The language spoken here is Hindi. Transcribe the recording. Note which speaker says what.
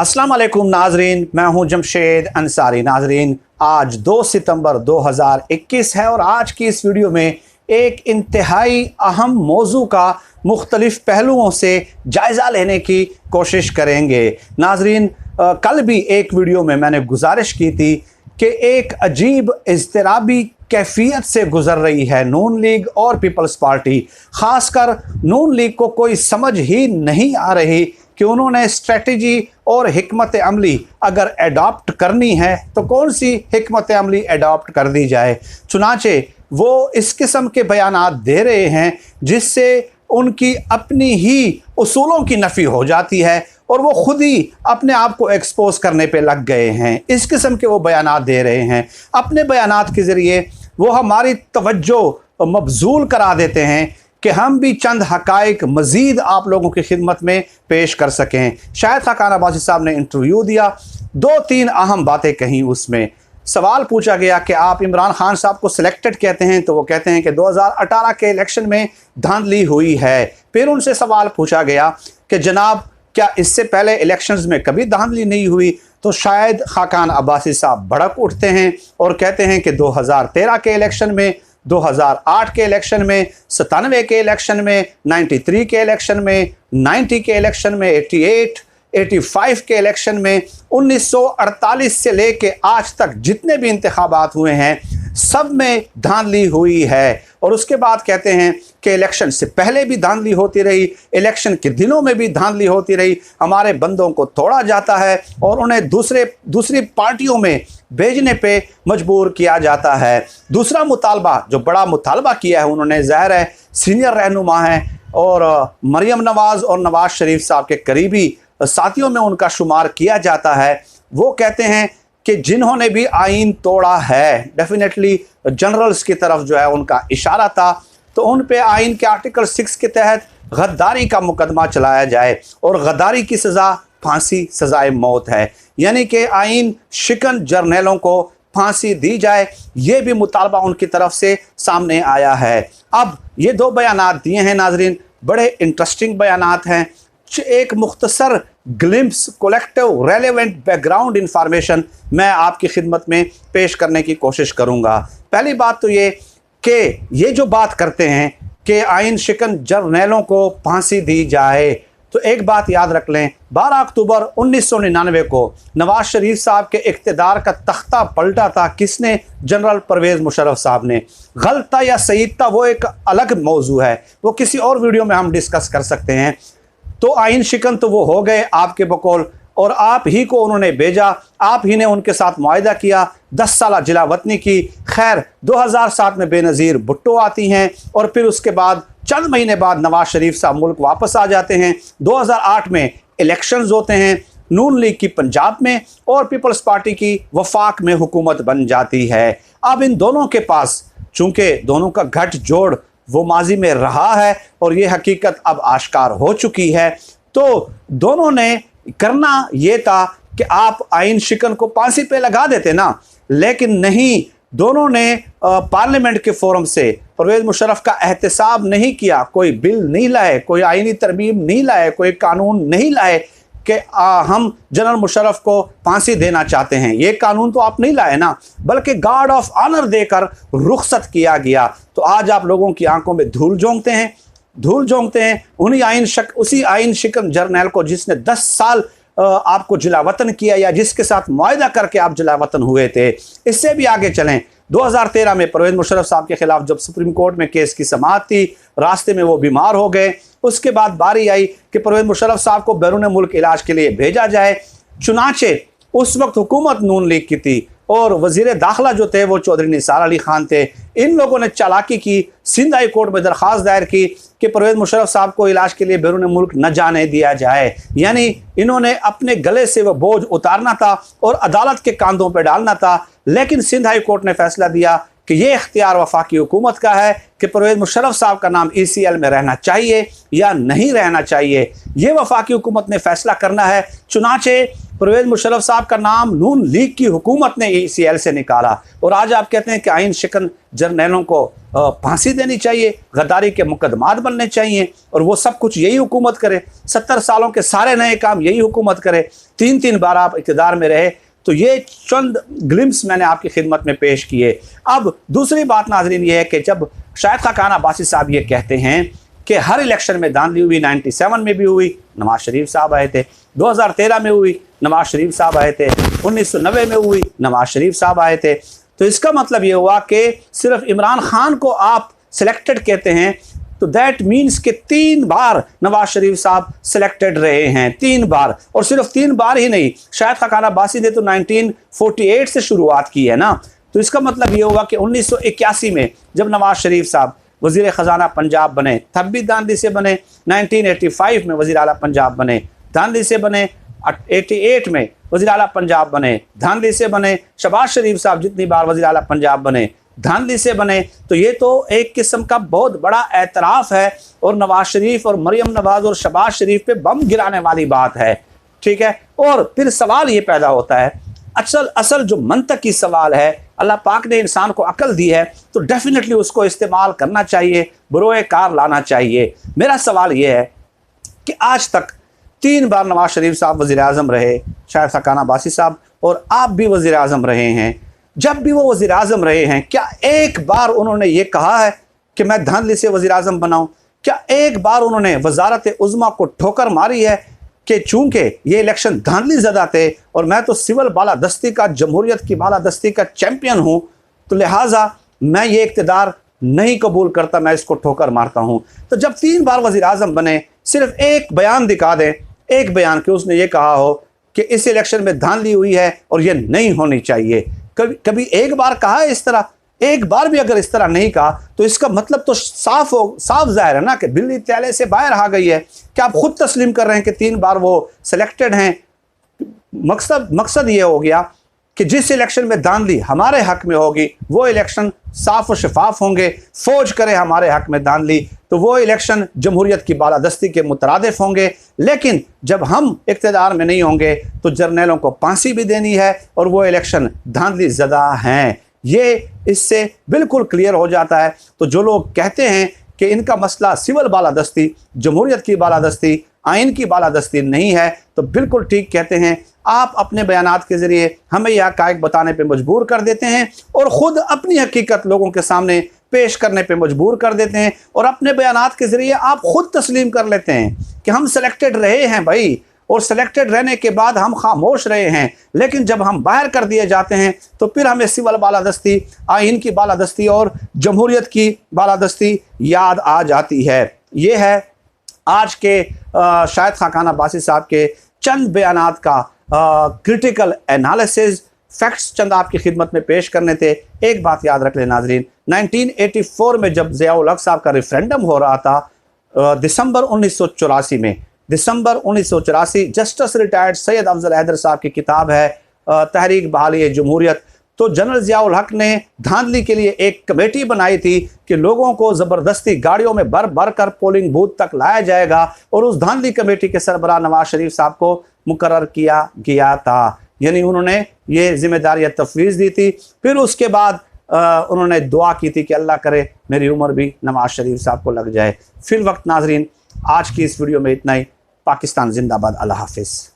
Speaker 1: अस्सलाम वालेकुम नाजरीन, मैं हूं जमशेद अंसारी। नाजरीन, आज 2 सितंबर 2021 है और आज की इस वीडियो में एक इंतहाई अहम मौजू का मुख्तलिफ पहलुओं से जायज़ा लेने की कोशिश करेंगे। नाजरीन, कल भी एक वीडियो में मैंने गुजारिश की थी कि एक अजीब इज़्तिराबी कैफियत से गुजर रही है नून लीग और पीपल्स पार्टी। ख़ासकर नून लीग को कोई समझ ही नहीं आ रही कि उन्होंने स्ट्रेटजी और हिकमत अमली अगर एडॉप्ट करनी है तो कौन सी हिकमत अमली एडॉप्ट कर दी जाए। चुनाचे वो इस किस्म के बयानात दे रहे हैं जिससे उनकी अपनी ही उसूलों की नफ़ी हो जाती है और वो खुद ही अपने आप को एक्सपोज करने पे लग गए हैं। इस किस्म के वो बयानात दे रहे हैं। अपने बयानात के ज़रिए वो हमारी तवज्जो मबजूल करा देते हैं कि हम भी चंद हकाइक मज़ीद आप लोगों की खिदमत में पेश कर सकें। शायद खाकान अब्बासी साहब ने इंटरव्यू दिया, 2-3 अहम बातें कहीं। उसमें सवाल पूछा गया कि आप इमरान खान साहब को सिलेक्टेड कहते हैं, तो वो कहते हैं कि 2018 के इलेक्शन में धांधली हुई है। फिर उनसे सवाल पूछा गया कि जनाब क्या इससे पहले इलेक्शंस में कभी धांधली नहीं हुई, तो शायद खाकान अब्बासी साहब भड़क उठते हैं और कहते हैं कि 2013 के इलेक्शन में, 2008 के इलेक्शन में, 97 के इलेक्शन में, 93 के इलेक्शन में, 90 के इलेक्शन में, 88, 85 के इलेक्शन में, 1948 से लेके आज तक जितने भी इंतखाबात हुए हैं सब में धांधली हुई है। और उसके बाद कहते हैं कि इलेक्शन से पहले भी धांधली होती रही, इलेक्शन के दिनों में भी धांधली होती रही। हमारे बंदों को तोड़ा जाता है और उन्हें दूसरी पार्टियों में भेजने पे मजबूर किया जाता है। दूसरा मुतालबा, जो बड़ा मुतालबा किया है उन्होंने, ज़ाहिर है सीनियर रहनुमा हैं और मरियम नवाज़ और नवाज़ शरीफ साहब के करीबी साथियों में उनका शुमार किया जाता है। वो कहते हैं कि जिन्होंने भी आइन तोड़ा है, डेफिनेटली जनरल्स की तरफ जो है उनका इशारा था, तो उन पे आइन के आर्टिकल 6 के तहत गद्दारी का मुकदमा चलाया जाए और गद्दारी की सज़ा फांसी, सज़ाए मौत है। यानी कि आइन शिकन जर्नलों को फांसी दी जाए, ये भी मुतालबा उनकी तरफ से सामने आया है। अब ये 2 बयानात दिए हैं नाजरीन, बड़े इंटरेस्टिंग बयानात हैं। एक मुख्तसर glimpse, collective relevant background information मैं आपकी खिदमत में पेश करने की कोशिश करूँगा। पहली बात तो ये कि ये जो बात करते हैं कि आइन शिकन जर्नलों को फांसी दी जाए, तो एक बात याद रख लें, 12 अक्टूबर 1999 को नवाज शरीफ साहब के इक़्तिदार का तख्ता पलटा था। किसने? जनरल परवेज़ मुशर्रफ साहब ने। गलत था या सही था वो एक अलग मौजू है, वो किसी और वीडियो में हम डिस्कस कर सकते हैं। तो आइन शिकन तो वो हो गए आपके बकौल, और आप ही को उन्होंने भेजा, आप ही ने उनके साथ मुआहिदा किया 10 साल जिला वतनी की। खैर 2007 में बेनज़ीर भुट्टो आती हैं और फिर उसके बाद चंद महीने बाद नवाज शरीफ साहब मुल्क वापस आ जाते हैं। 2008 में इलेक्शंस होते हैं, नून लीग की पंजाब में और पीपल्स पार्टी की वफाक में हुकूमत बन जाती है। अब इन दोनों के पास, चूँकि दोनों का गठ जोड़ वो माजी में रहा है और ये हकीकत अब आश्कार हो चुकी है, तो दोनों ने करना ये था कि आप आइन शिकन को फांसी पे लगा देते ना, लेकिन नहीं, दोनों ने पार्लियामेंट के फोरम से परवेज़ मुशर्रफ का एहतसाब नहीं किया, कोई बिल नहीं लाए, कोई आइनी तरमीम नहीं लाए, कोई कानून नहीं लाए कि हम जनरल मुशर्रफ को फांसी देना चाहते हैं। ये कानून तो आप नहीं लाए ना, बल्कि गार्ड ऑफ ऑनर देकर रुखसत किया गया। तो आज आप लोगों की आंखों में धूल झोंकते हैं उसी आइन शिकन जर्नल को जिसने 10 साल आपको जिला वतन किया या जिसके साथ मुआहिदा करके आप जिला वतन हुए थे। इससे भी आगे चलें, 2013 में परवेज़ मुशर्रफ साहब के खिलाफ जब सुप्रीम कोर्ट में केस की समाअत थी, रास्ते में वो बीमार हो गए। उसके बाद बारी आई कि परवेज़ मुशर्रफ साहब को बैरून मुल्क इलाज के लिए भेजा जाए। चुनाचे उस वक्त हुकूमत नून लीग की थी और वज़ीर दाखिला जो थे वो चौधरी निसार अली खान थे। इन लोगों ने चालाकी की, सिंध हाई कोर्ट में दरख्वास्त दायर की कि परवेज़ मुशर्रफ साहब को इलाज के लिए बैरून मुल्क न जाने दिया जाए। यानी इन्होंने अपने गले से वह बोझ उतारना था और अदालत के कांधों पर डालना था। लेकिन सिंध हाई कोर्ट ने फैसला दिया कि ये इख्तियार वफाकी हुकूमत का है कि परवेज़ मुशर्रफ साहब का नाम ECL में रहना चाहिए या नहीं रहना चाहिए, ये वफाकी हुकूमत ने फैसला करना है। चुनाचे परवेज़ मुशर्रफ साहब का नाम नून लीग की हुकूमत ने ECL से निकाला, और आज आप कहते हैं कि आइन शिकन जर्नैलों को फांसी देनी चाहिए, गद्दारी के मुकदमात बनने चाहिए, और वो सब कुछ यही हुकूमत करे। 70 सालों के सारे नए काम यही हुकूमत करे, 3-3 बार आप इक़्तिदार में रहे। तो ये चंद ग्लिम्स मैंने आपकी खिदमत में पेश किए। अब दूसरी बात नाज़रीन ये है कि जब शाहिद खाकान अब्बासी साहब ये कहते हैं कि हर इलेक्शन में धांधली हुई, 97 में भी हुई, नवाज शरीफ साहब आए थे, 2013 में हुई, नवाज शरीफ साहब आए थे, 1990 में हुई, नवाज शरीफ साहब आए थे, तो इसका मतलब ये हुआ कि सिर्फ इमरान खान को आप सिलेक्टेड कहते हैं, तो दैट मीन्स कि 3 बार नवाज शरीफ साहब सिलेक्टेड रहे हैं, 3 बार, और सिर्फ 3 बार ही नहीं, शाहिद खाकान अब्बासी ने तो 1948 से शुरुआत की है ना। तो इसका मतलब ये हुआ कि 1981 में जब नवाज शरीफ साहब वज़ीर ख़जाना पंजाब बने, तब भी धांधली से बने, 1985 में वज़ीर आला पंजाब बने, धांधली से बने, 88 में वज़ीर आला पंजाब बने, धांधली से बने, शहबाज शरीफ साहब जितनी बार वज़ीर आला पंजाब बने, धांधली से बने। तो ये तो एक किस्म का बहुत बड़ा एतराफ़ है, और नवाज शरीफ और मरियम नवाज और शहबाज शरीफ पे बम गिराने वाली बात है, ठीक है। और फिर सवाल ये पैदा होता है, असल जो मंतकी सवाल है, अल्लाह पाक ने इंसान को अकल दी है तो डेफिनेटली उसको इस्तेमाल करना चाहिए, बरोए कार लाना चाहिए। मेरा सवाल ये है कि आज तक 3 बार नवाज शरीफ साहब वज़ीर आज़म रहे, शाहिद खाकान अब्बासी साहब, और आप भी वज़ीर आज़म रहे हैं। जब भी वो वज़ीर आज़म रहे हैं, क्या एक बार उन्होंने ये कहा है कि मैं धांधली से वज़ीर आज़म बनाऊँ? क्या एक बार उन्होंने वज़ारत उज़्मा को ठोकर मारी है कि चूंकि ये इलेक्शन धांधली ज़दा थे और मैं तो सिविल बालादस्ती का, जमहूरियत की बालादस्ती का चैम्पियन हूँ, तो लिहाजा मैं ये इक़्तिदार नहीं कबूल करता, मैं इसको ठोकर मारता हूँ? तो जब 3 बार वज़ीर आज़म बने, सिर्फ एक बयान दिखा दें, एक बयान कि उसने ये कहा हो कि इस इलेक्शन में धांधली हुई है और ये नहीं होनी चाहिए। कभी एक बार कहा है इस तरह? एक बार भी अगर इस तरह नहीं कहा तो इसका मतलब तो साफ जाहिर है ना कि बिल्ली तैले से बाहर आ गई है। क्या आप खुद तस्लीम कर रहे हैं कि 3 बार वो सिलेक्टेड हैं? मकसद ये हो गया कि जिस इलेक्शन में धांधली हमारे हक में होगी वो इलेक्शन साफ और शफाफ होंगे। फौज करे हमारे हक में धांधली तो वो इलेक्शन जमहूरियत की बालादस्ती के मुतरादिफ होंगे। लेकिन जब हम इक़्तिदार में नहीं होंगे तो जर्नैलों को फांसी भी देनी है और वो इलेक्शन धांधली ज़दा हैं, ये इससे बिल्कुल क्लियर हो जाता है। तो जो लोग कहते हैं कि इनका मसला सिविल बालादस्ती, जमहूरियत की बालादस्ती, आइन की बालादस्ती नहीं है, तो बिल्कुल ठीक कहते हैं। आप अपने बयानात के ज़रिए हमें यह हक़ाइक़ बताने पे मजबूर कर देते हैं और ख़ुद अपनी हकीकत लोगों के सामने पेश करने पे मजबूर कर देते हैं, और अपने बयानात के ज़रिए आप ख़ुद तस्लीम कर लेते हैं कि हम सिलेक्टेड रहे हैं भाई, और सिलेक्टेड रहने के बाद हम खामोश रहे हैं। लेकिन जब हम बाहर कर दिए जाते हैं तो फिर हमें सिविल बालादस्ती, आइन की बालादस्ती और जमहूरियत की बालादस्ती याद आ जाती है। ये है आज के शाहिद खाकान अब्बासी साहब के चंद बयानात का क्रिटिकल एनालिसिस, फैक्ट्स चंद आपकी खिदमत में पेश करने थे। एक बात याद रख लें नाजरीन, 1984 में जब ज़िया-उल हक साहब का रेफरेंडम हो रहा था, दिसंबर 1984 में, दिसंबर 1984, जस्टिस रिटायर्ड सैयद अफजल हैदर साहब की किताब है तहरीक बहाली जमहूरियत। तो जनरल ज़िया-उल हक ने धांधली के लिए एक कमेटी बनाई थी कि लोगों को ज़बरदस्ती गाड़ियों में भर भर कर पोलिंग बूथ तक लाया जाएगा, और उस धांधली कमेटी के सरबराह नवाज शरीफ साहब को मुकर्रर किया गया था। यानी उन्होंने ये जिम्मेदारी तफवीज़ दी थी। फिर उसके बाद उन्होंने दुआ की थी कि अल्लाह करे मेरी उम्र भी नवाज शरीफ साहब को लग जाए। फिर वक्त नाजरीन, आज की इस वीडियो में इतना ही। पाकिस्तान जिंदाबाद। अल्लाह हाफिज़।